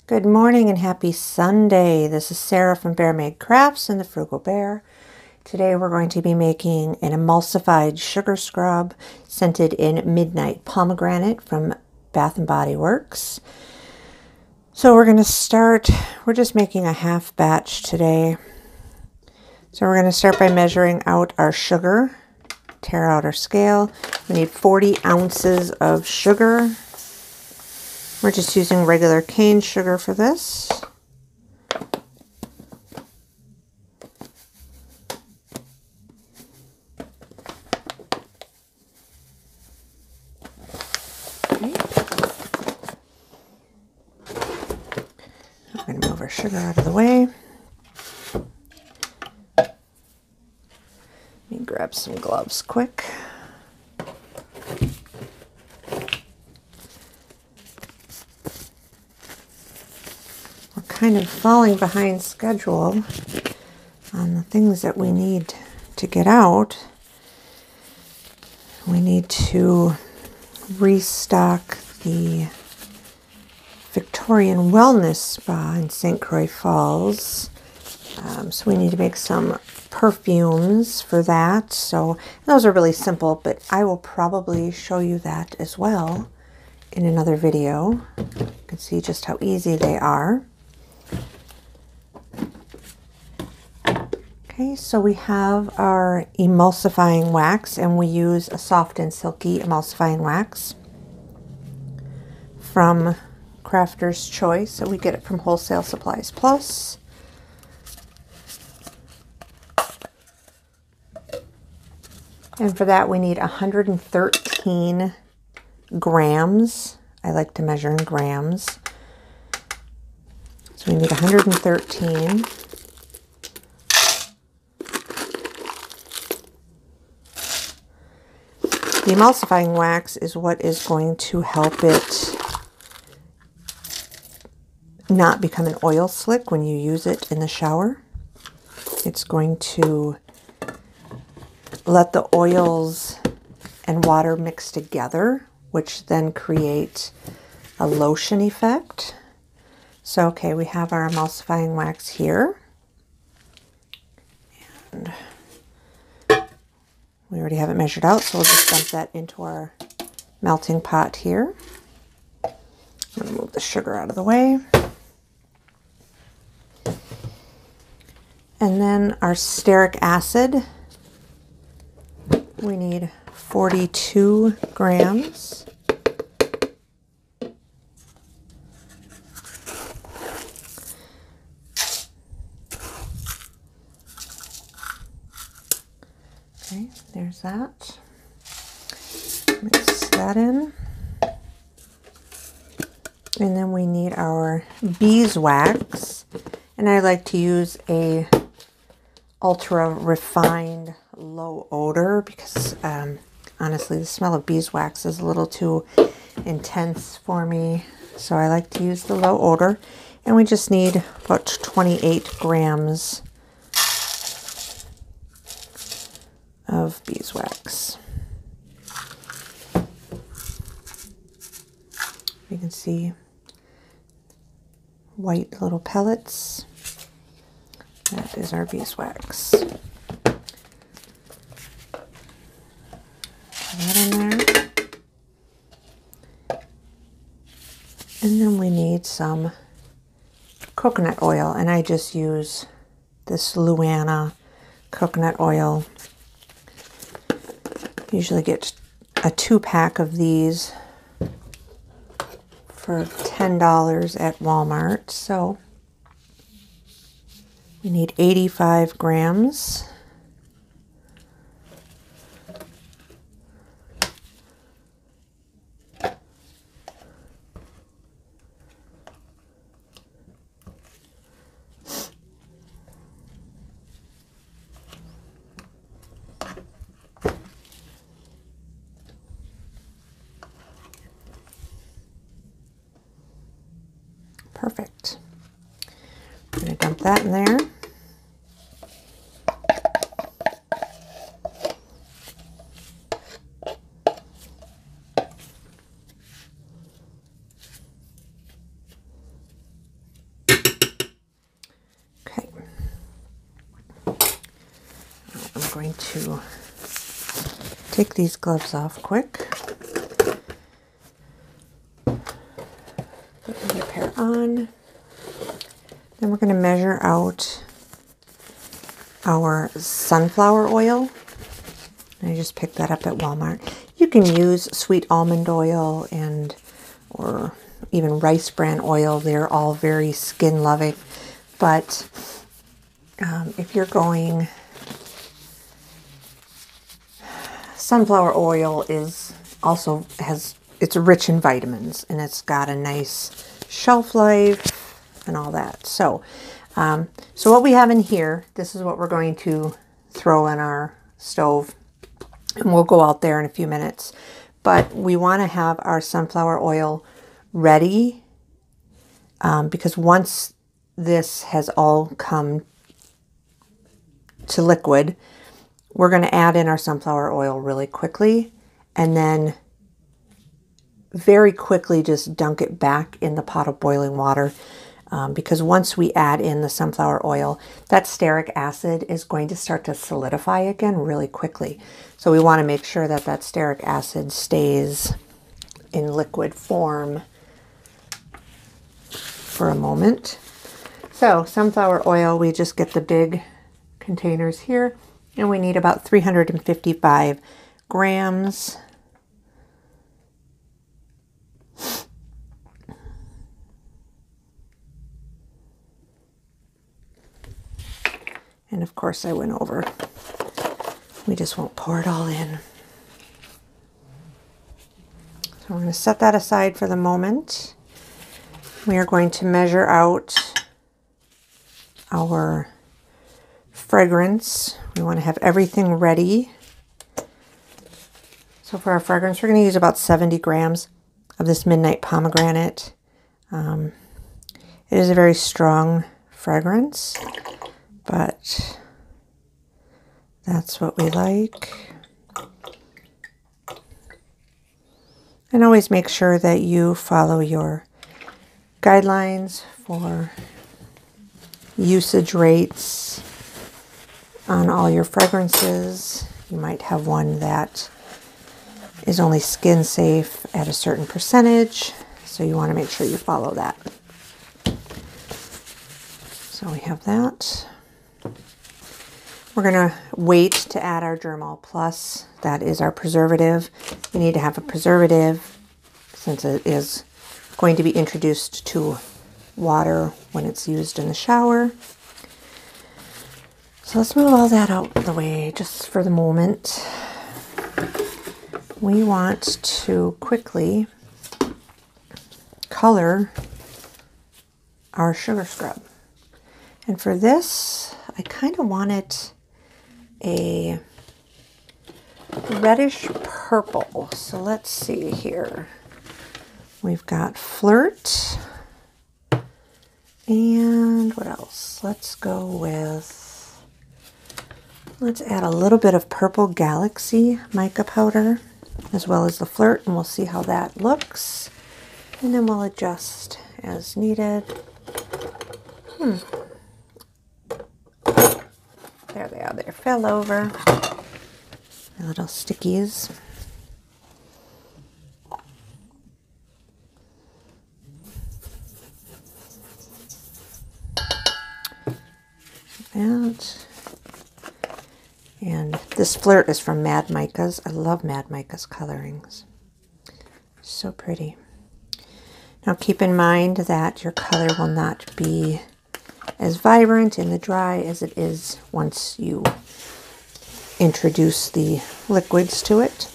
Good morning and happy Sunday. This is Sarah from Bear Made Crafts and the Frugal Bear. Today we're going to be making an emulsified sugar scrub scented in Midnight Pomegranate from Bath & Body Works. So we're going to start, we're just making a half batch today. So we're going to start by measuring out our sugar, tear out our scale. We need 40 ounces of sugar. We're just using regular cane sugar for this. Okay. I'm going to move our sugar out of the way. Let me grab some gloves quick. Kind of falling behind schedule on the things that we need to get out. We need to restock the Victorian Wellness Spa in St. Croix Falls. So we need to make some perfumes for that. So those are really simple, but I will probably show you that as well in another video. You can see just how easy they are. Okay, so we have our emulsifying wax, and we use a soft and silky emulsifying wax from Crafter's Choice. So we get it from Wholesale Supplies Plus. And for that we need 113 grams. I like to measure in grams. So we need 113. The emulsifying wax is what is going to help it not become an oil slick when you use it in the shower. It's going to let the oils and water mix together, which then create a lotion effect. So, okay, we have our emulsifying wax here. And we already have it measured out, so we'll just dump that into our melting pot here. I'm going to move the sugar out of the way. And then our stearic acid. We need 42 grams. Okay, there's that. Mix that in. And then we need our beeswax. And I like to use a ultra refined low odor because honestly the smell of beeswax is a little too intense for me. So I like to use the low odor. And we just need about 28 grams of beeswax. You can see white little pellets. That is our beeswax. Put that in there. And then we need some coconut oil, and I just use this Luana coconut oil. Usually get a 2-pack of these for $10 at Walmart. So we need 85 grams. Perfect. I'm going to dump that in there. going to take these gloves off quick. Put the other pair on. Then we're going to measure out our sunflower oil. I just picked that up at Walmart. You can use sweet almond oil or even rice bran oil. They're all very skin loving. But if you're going, sunflower oil it's rich in vitamins, and it's got a nice shelf life and all that. So what we have in here, this is what we're going to throw in our stove, and we'll go out there in a few minutes. But we want to have our sunflower oil ready because once this has all come to liquid, we're going to add in our sunflower oil really quickly, and then very quickly just dunk it back in the pot of boiling water. Because once we add in the sunflower oil, that stearic acid is going to start to solidify again really quickly. So we want to make sure that that stearic acid stays in liquid form for a moment. So sunflower oil, we just get the big containers here, and we need about 355 grams. And of course I went over. We just won't pour it all in. So we're going to set that aside for the moment. We are going to measure out our fragrance. We want to have everything ready. So for our fragrance, we're going to use about 70 grams of this Midnight Pomegranate. It is a very strong fragrance, but that's what we like. And always make sure that you follow your guidelines for usage rates on all your fragrances. You might have one that is only skin safe at a certain percentage, so you want to make sure you follow that. So we have that. We're going to wait to add our Germall Plus. That is our preservative. You need to have a preservative since it is going to be introduced to water when it's used in the shower. So let's move all that out of the way just for the moment. We want to quickly color our sugar scrub. And for this, I kind of want it a reddish purple. So let's see here. We've got Flirt. And what else? Let's add a little bit of Purple Galaxy mica powder as well as the Flirt, and we'll see how that looks. And then we'll adjust as needed. There they are. They fell over. My little stickies. And this Flirt is from Mad Mica's. I love Mad Mica's colorings. So pretty. Now keep in mind that your color will not be as vibrant in the dry as it is once you introduce the liquids to it.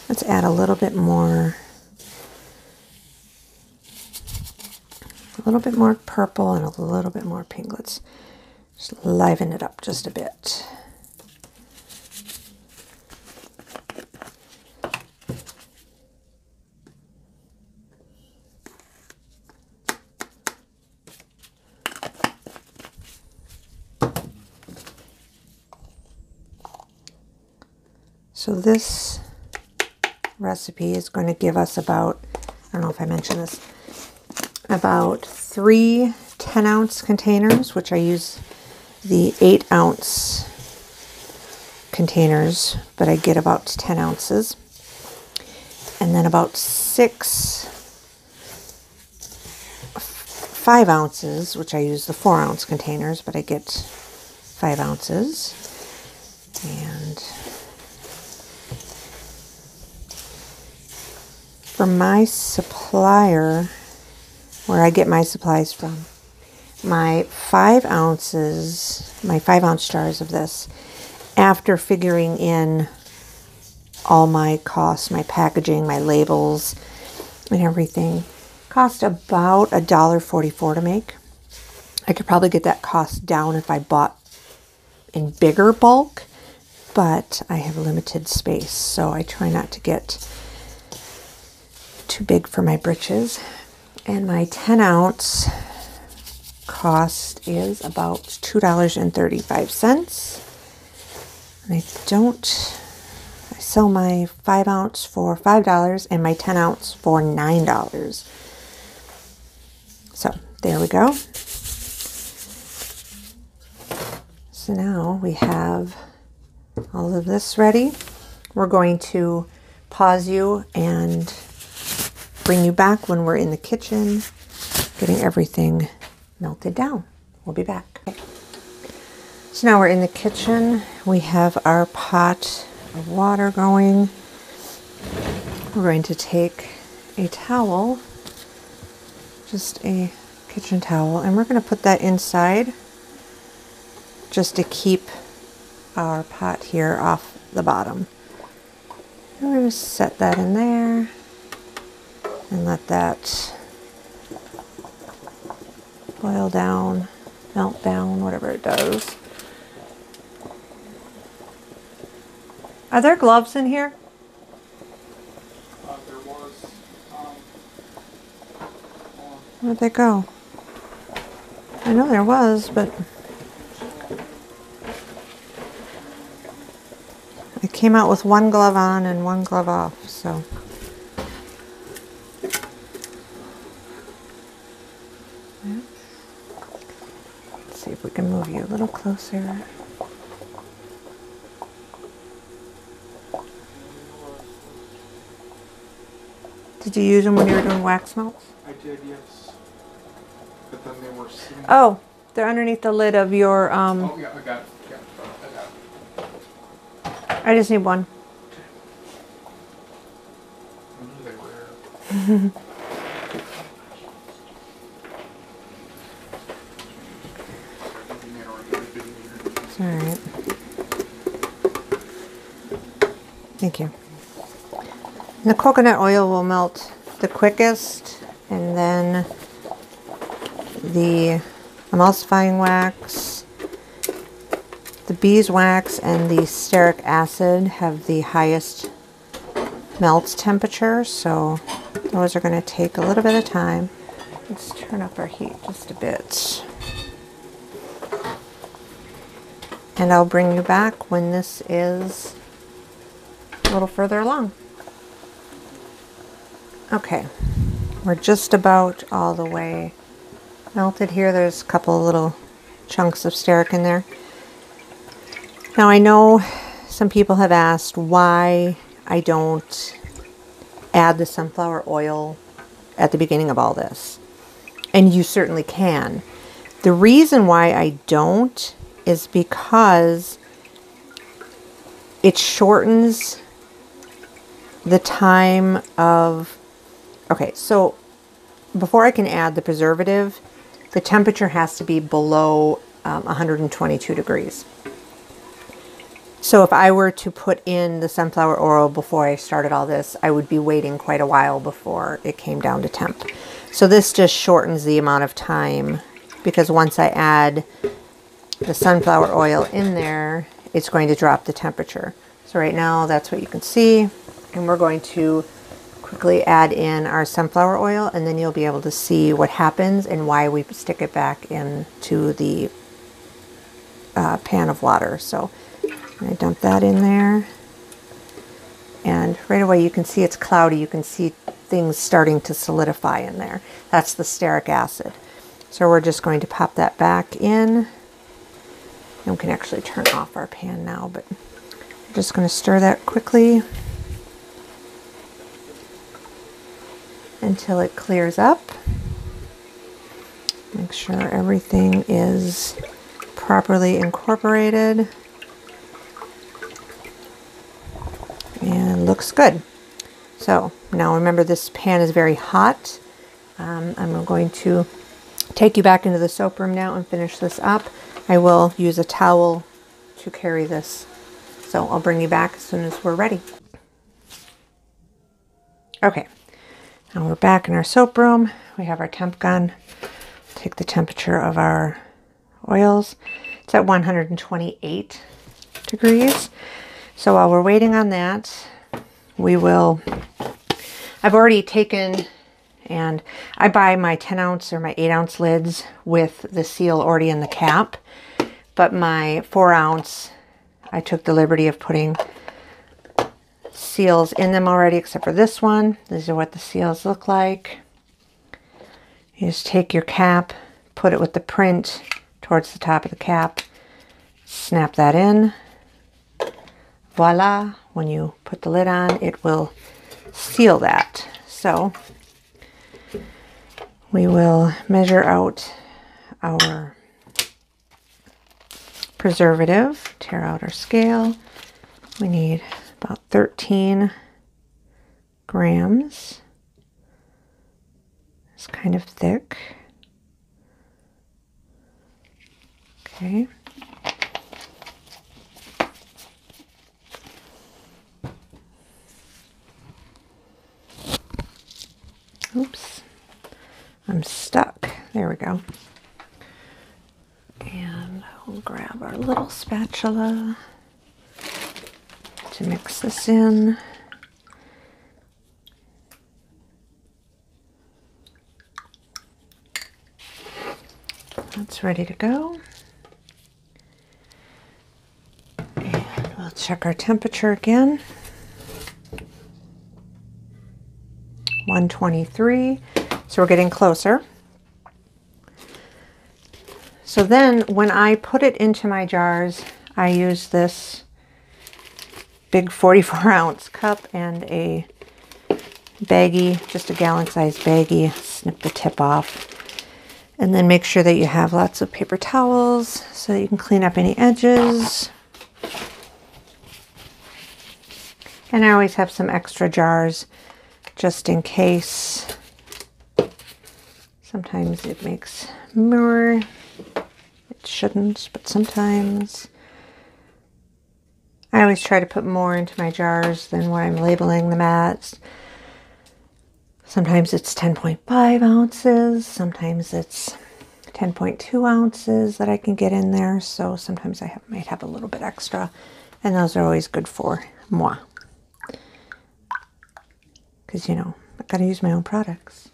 Let's add a little bit more purple and a little bit more pink. Let's just liven it up just a bit. So this recipe is going to give us about, I don't know if I mentioned this, about 3 10-ounce containers, which I use the 8-ounce containers, but I get about 10 ounces. And then about 5 ounces, which I use the 4-ounce containers, but I get 5 ounces. And for my supplier, where I get my supplies from, my 5 ounces, my 5-ounce jars of this, after figuring in all my costs, my packaging, my labels, and everything, cost about $1.44 to make. I could probably get that cost down if I bought in bigger bulk, but I have limited space, so I try not to get too big for my britches. And my 10-ounce cost is about $2.35. And I sell my 5-ounce for $5 and my 10-ounce for $9. So there we go. So now we have all of this ready. We're going to pause you and bring you back when we're in the kitchen getting everything melted down. We'll be back. Okay. So now we're in the kitchen. We have our pot of water going. We're going to take a towel, just a kitchen towel, and we're going to put that inside just to keep our pot here off the bottom. And we're going to set that in there and let that boil down, melt down, whatever it does. Are there gloves in here? There was. Where'd they go? I know there was, but I came out with one glove on and one glove off, so. Yeah. Let's see if we can move you a little closer. Did you use them when you were doing wax melts? I did, yes. But then they were sitting. Oh, they're underneath the lid of your. Oh yeah, I got it. Yeah, I got it. I just need one. I knew they were. It's all right. Thank you. And the coconut oil will melt the quickest, and then the emulsifying wax, the beeswax, and the stearic acid have the highest melt temperature, so those are going to take a little bit of time. Let's turn up our heat just a bit. And I'll bring you back when this is a little further along. Okay, we're just about all the way melted here. There's a couple little chunks of stearic in there. Now I know some people have asked why I don't add the sunflower oil at the beginning of all this. And you certainly can. The reason why I don't is because it shortens the time of. Okay, so before I can add the preservative, the temperature has to be below 122 degrees. So if I were to put in the sunflower oil before I started all this, I would be waiting quite a while before it came down to temp. So this just shortens the amount of time, because once I add the sunflower oil in there, it's going to drop the temperature. So right now that's what you can see, and we're going to quickly add in our sunflower oil, and then you'll be able to see what happens and why we stick it back into the pan of water. So I'm going to dump that in there. right away you can see it's cloudy. You can see things starting to solidify in there. That's the stearic acid. So we're just going to pop that back in. And we can actually turn off our pan now, but we're just going to stir that quickly until it clears up. Make sure everything is properly incorporated and looks good. So now remember, this pan is very hot. I'm going to take you back into the soap room now and finish this up. I will use a towel to carry this. So I'll bring you back as soon as we're ready. Okay, now we're back in our soap room. We have our temp gun. Take the temperature of our oils. It's at 128 degrees. So while we're waiting on that, I've already taken, and I buy my 10 ounce or my 8 ounce lids with the seal already in the cap, but my 4 ounce, I took the liberty of putting seals in them already, except for this one. These are what the seals look like. You just take your cap, put it with the print towards the top of the cap, snap that in. Voila, when you put the lid on, it will seal that. So we will measure out our preservative, tear out our scale. We need about 13 grams. It's kind of thick. Okay. Oops, I'm stuck. There we go. And we'll grab our little spatula to mix this in. That's ready to go. And we'll check our temperature again. 123. So we're getting closer. So then when I put it into my jars, I use this big 44 ounce cup and a baggie, just a gallon size baggie. Snip the tip off. And then make sure that you have lots of paper towels so that you can clean up any edges. And I always have some extra jars just in case. Sometimes it makes more. It shouldn't, but sometimes. I always try to put more into my jars than what I'm labeling them at. Sometimes it's 10.5 ounces, sometimes it's 10.2 ounces that I can get in there. So sometimes I might have a little bit extra, and those are always good for moi. Because, you know, I've got to use my own products.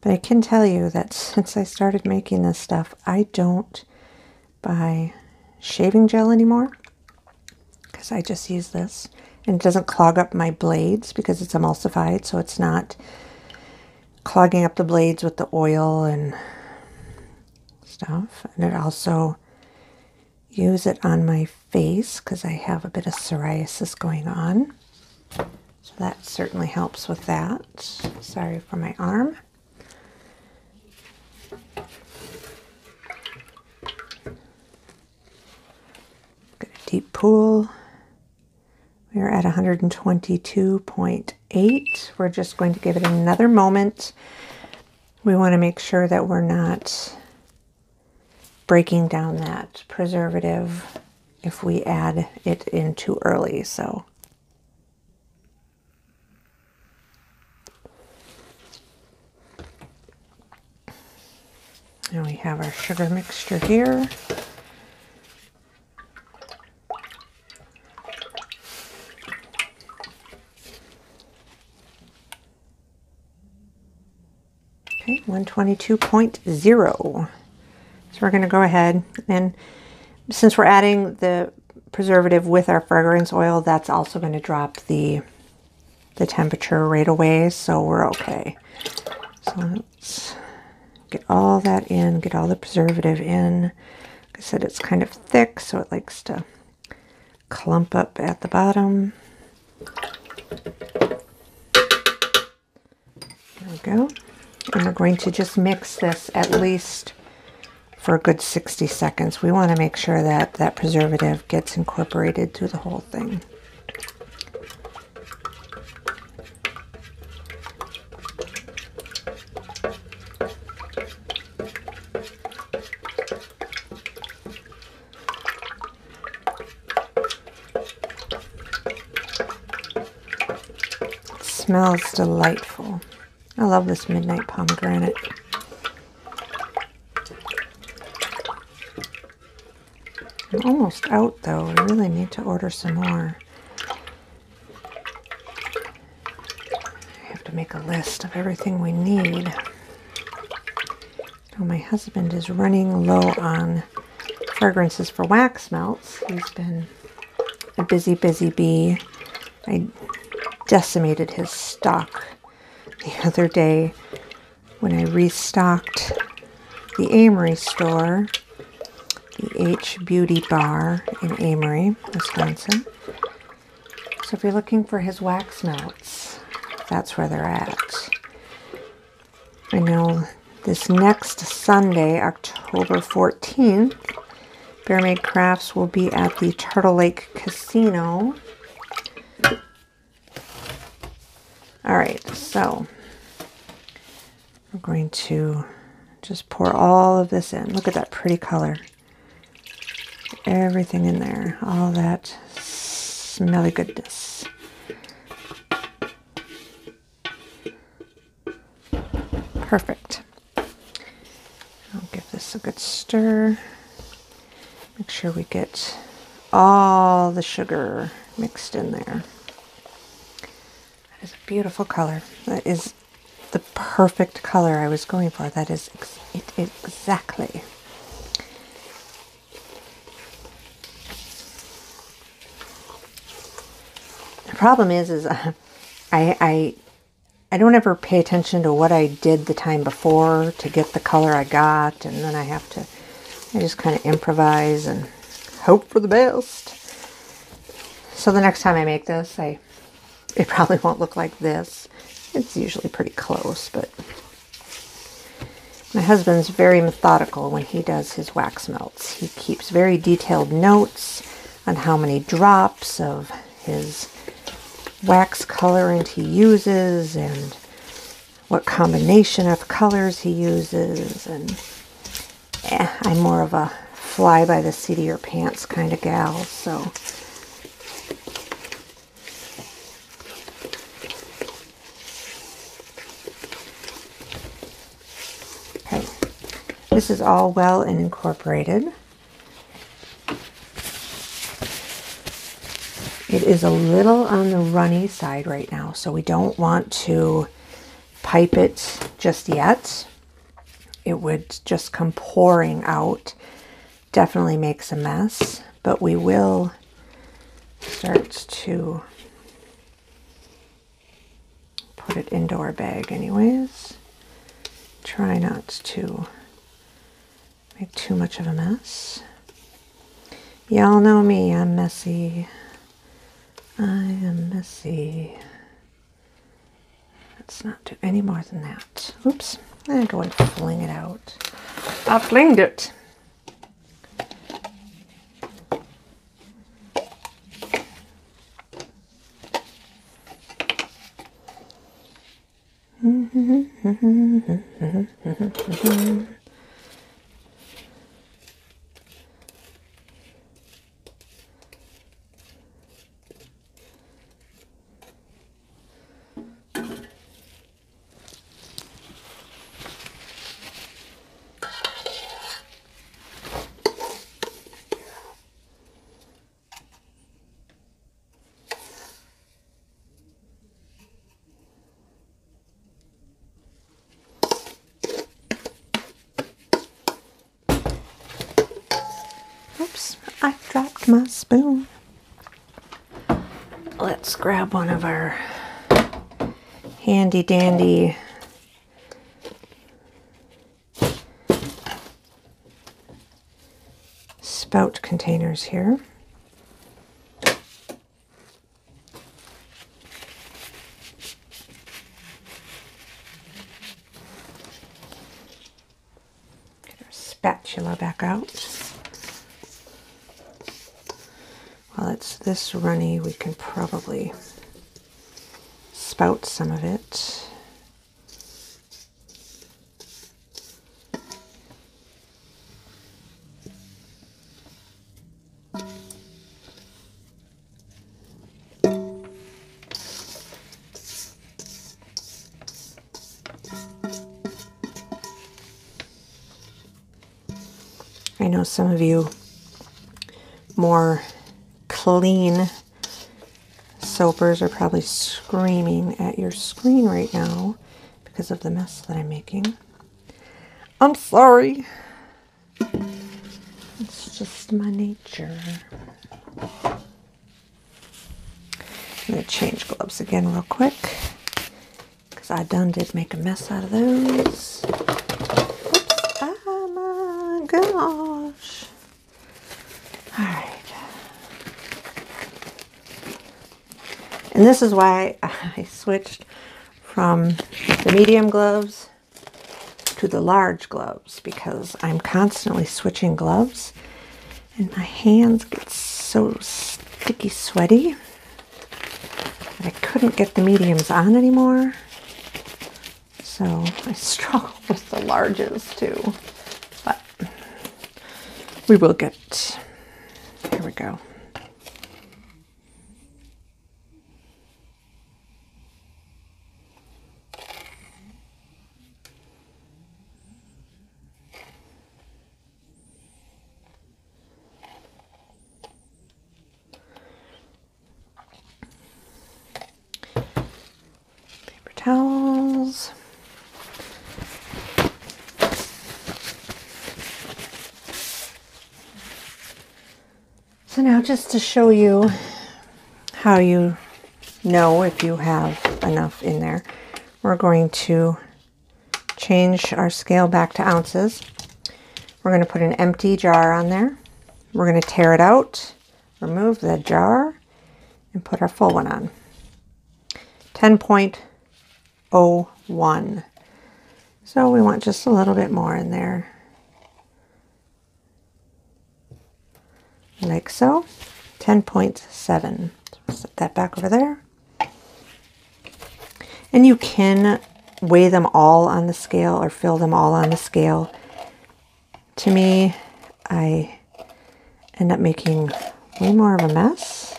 But I can tell you that since I started making this stuff, I don't buy shaving gel anymore, because I just use this. And it doesn't clog up my blades because it's emulsified, so it's not clogging up the blades with the oil and stuff. And it also use it on my face because I have a bit of psoriasis going on. So that certainly helps with that. Sorry for my arm. Get a deep pool. We're at 122.8. We're just going to give it another moment. We want to make sure that we're not breaking down that preservative if we add it in too early. So now we have our sugar mixture here. Okay, 122.0. So we're going to go ahead, and since we're adding the preservative with our fragrance oil, that's also going to drop the temperature right away, so we're okay. So let's get all that in, get all the preservative in. Like I said, it's kind of thick, so it likes to clump up at the bottom. There we go. And we're going to just mix this at least for a good 60 seconds. We want to make sure that that preservative gets incorporated through the whole thing. It smells delightful. I love this midnight pomegranate. I'm almost out though. I really need to order some more. I have to make a list of everything we need. Oh, my husband is running low on fragrances for wax melts. He's been a busy, busy bee. I decimated his stock the other day when I restocked the Amory store, the H Beauty Bar in Amory, Wisconsin. So if you're looking for his wax melts, that's where they're at. I know this next Sunday, October 14th, Bear Made Crafts will be at the Turtle Lake Casino. All right, so we're going to just pour all of this in. Look at that pretty color. Everything in there, all that smelly goodness. Perfect. I'll give this a good stir. Make sure we get all the sugar mixed in there. That is a beautiful color. That is the perfect color I was going for. That is it exactly. The problem is I don't ever pay attention to what I did the time before to get the color I got, and then I just kind of improvise and hope for the best. So the next time I make this, it probably won't look like this. It's usually pretty close, but my husband's very methodical when he does his wax melts. He keeps very detailed notes on how many drops of his wax colorant he uses and what combination of colors he uses. And I'm more of a fly by the seat of your pants kind of gal, so okay, this is all well and incorporated. It is a little on the runny side right now, so we don't want to pipe it just yet. It would just come pouring out. Definitely makes a mess, but we will start to put it into our bag anyways. Try not to make too much of a mess. Y'all know me, I'm messy. I am messy. Let's not do any more than that. Oops. I'm going to fling it out. I flinged it. Oops, I dropped my spoon. Let's grab one of our handy dandy spout containers here. Get our spatula back out. While it's this runny, we can probably spout some of it. I know some of you more clean soapers are probably screaming at your screen right now because of the mess that I'm making. I'm sorry. It's just my nature. I'm going to change gloves again real quick because I done did make a mess out of those. Oops. Oh my gosh. All right. And this is why I switched from the medium gloves to the large gloves, because I'm constantly switching gloves and my hands get so sticky sweaty that I couldn't get the mediums on anymore. So I struggle with the larges too, but we will get, here we go. Towels. So now, just to show you how you know if you have enough in there, we're going to change our scale back to ounces. We're going to put an empty jar on there. We're going to tear it out, remove the jar, and put our full one on. 10.01. So we want just a little bit more in there. Like so. 10.7. So set that back over there. And you can weigh them all on the scale or fill them all on the scale. To me, I end up making way more of a mess.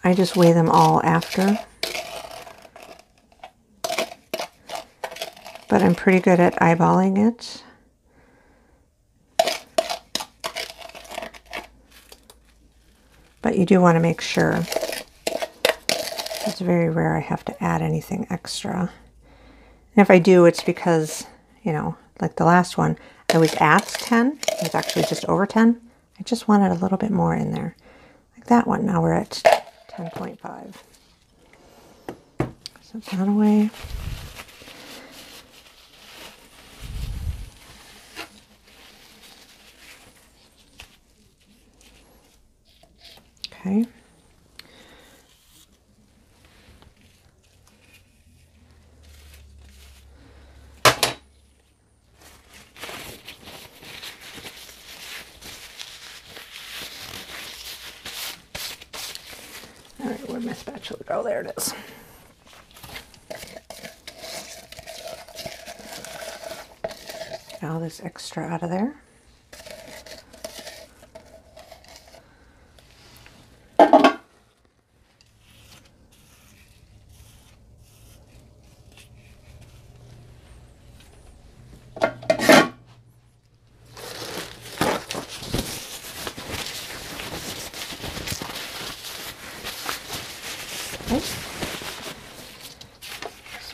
I just weigh them all after. But I'm pretty good at eyeballing it. But you do want to make sure. It's very rare I have to add anything extra. And if I do, it's because, you know, like the last one, I was at 10. It was actually just over 10. I just wanted a little bit more in there. Like that one, now we're at 10.5. Set that away. Okay. All right, where'd my spatula go? There it is. Get all this extra out of there.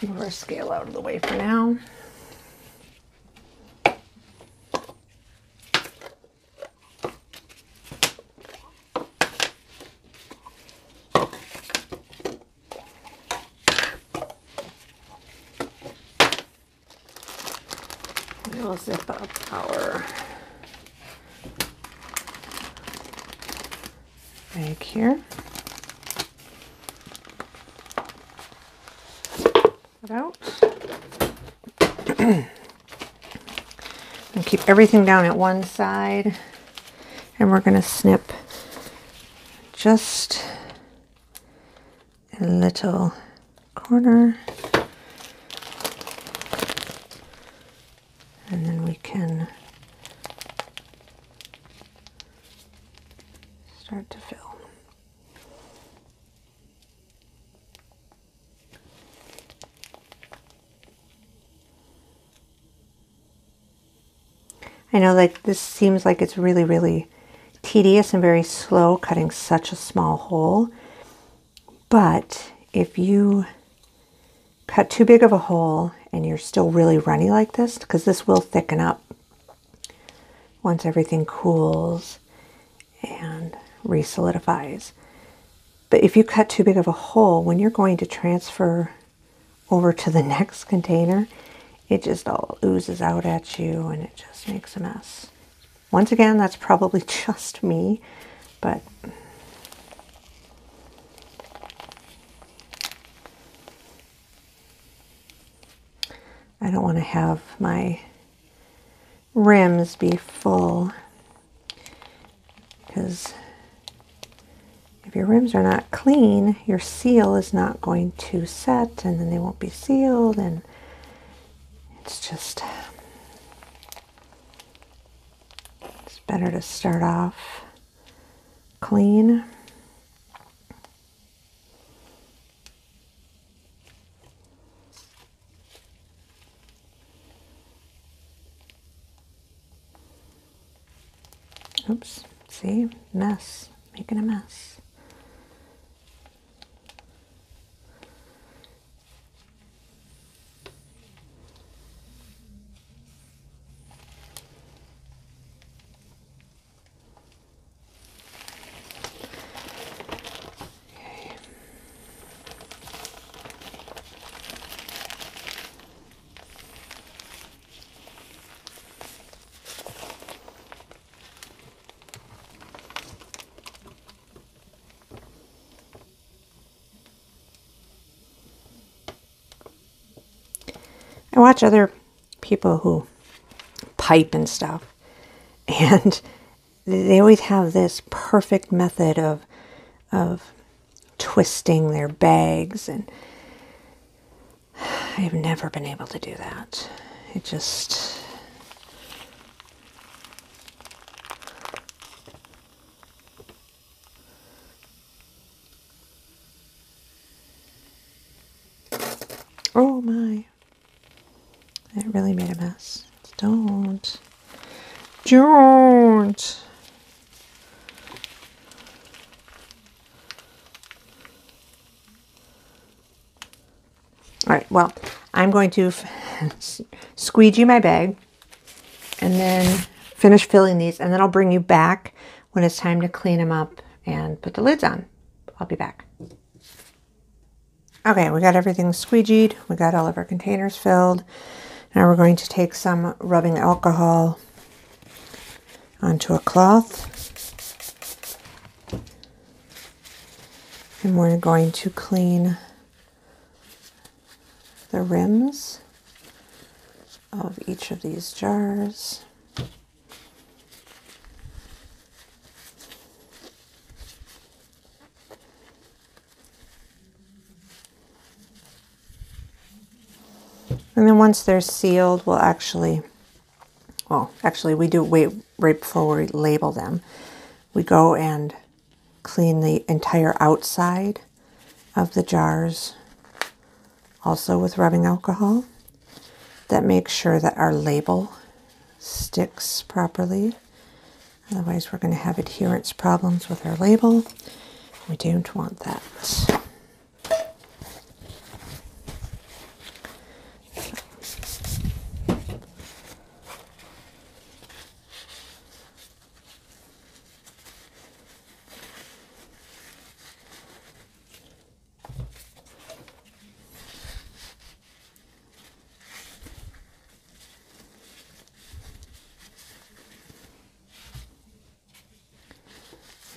Let's move our scale out of the way for now. zip up our bag here. It out. And keep everything down at one side. And we're going to snip just a little corner. And then we can start to fill. I know, like, this seems like it's really, really tedious and very slow cutting such a small hole. But if you cut too big of a hole and you're still really runny like this, because this will thicken up once everything cools and re-solidifies. But if you cut too big of a hole, when you're going to transfer over to the next container, it just all oozes out at you and it just makes a mess. Once again, that's probably just me, but I don't want to have my rims be full, because if your rims are not clean, your seal is not going to set, and then they won't be sealed, and it's just, it's better to start off clean. Oops, see, mess, making a mess. I watch other people who pipe and stuff, and they always have this perfect method of twisting their bags, and I have never been able to do that. It just, oh my. It really made a mess. Don't. Don't. All right, well, I'm going to squeegee my bag and then finish filling these, and then I'll bring you back when it's time to clean them up and put the lids on. I'll be back. Okay, we got everything squeegeed. We got all of our containers filled. Now we're going to take some rubbing alcohol onto a cloth. And we're going to clean the rims of each of these jars. And then once they're sealed, we'll actually we do wait right before we label them. We go and clean the entire outside of the jars, also with rubbing alcohol. That makes sure that our label sticks properly. Otherwise, we're going to have adherence problems with our label. We don't want that.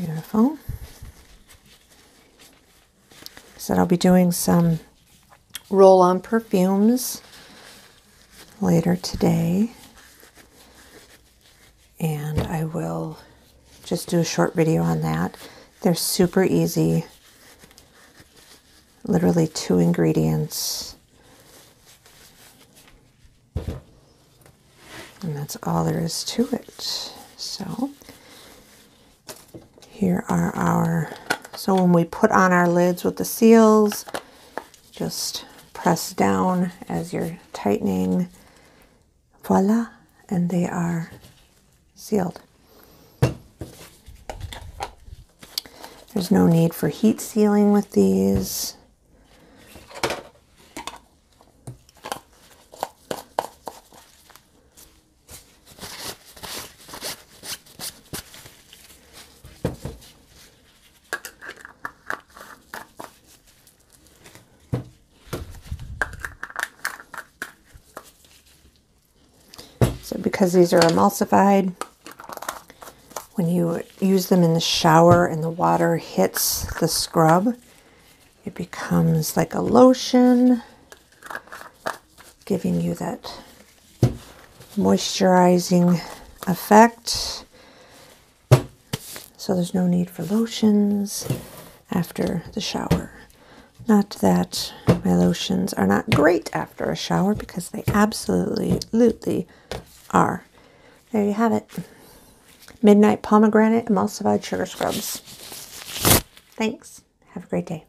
Beautiful. So I'll be doing some roll-on perfumes later today. And I will just do a short video on that. They're super easy. Literally 2 ingredients. And that's all there is to it. So here are our, so when we put on our lids with the seals, just press down as you're tightening. Voila, and they are sealed. There's no need for heat sealing with these. So because these are emulsified, when you use them in the shower and the water hits the scrub, it becomes like a lotion, giving you that moisturizing effect. So there's no need for lotions after the shower. Not that my lotions are not great after a shower, because they absolutely are. There you have it. Midnight Pomegranate Emulsified Sugar Scrubs. Thanks. Have a great day.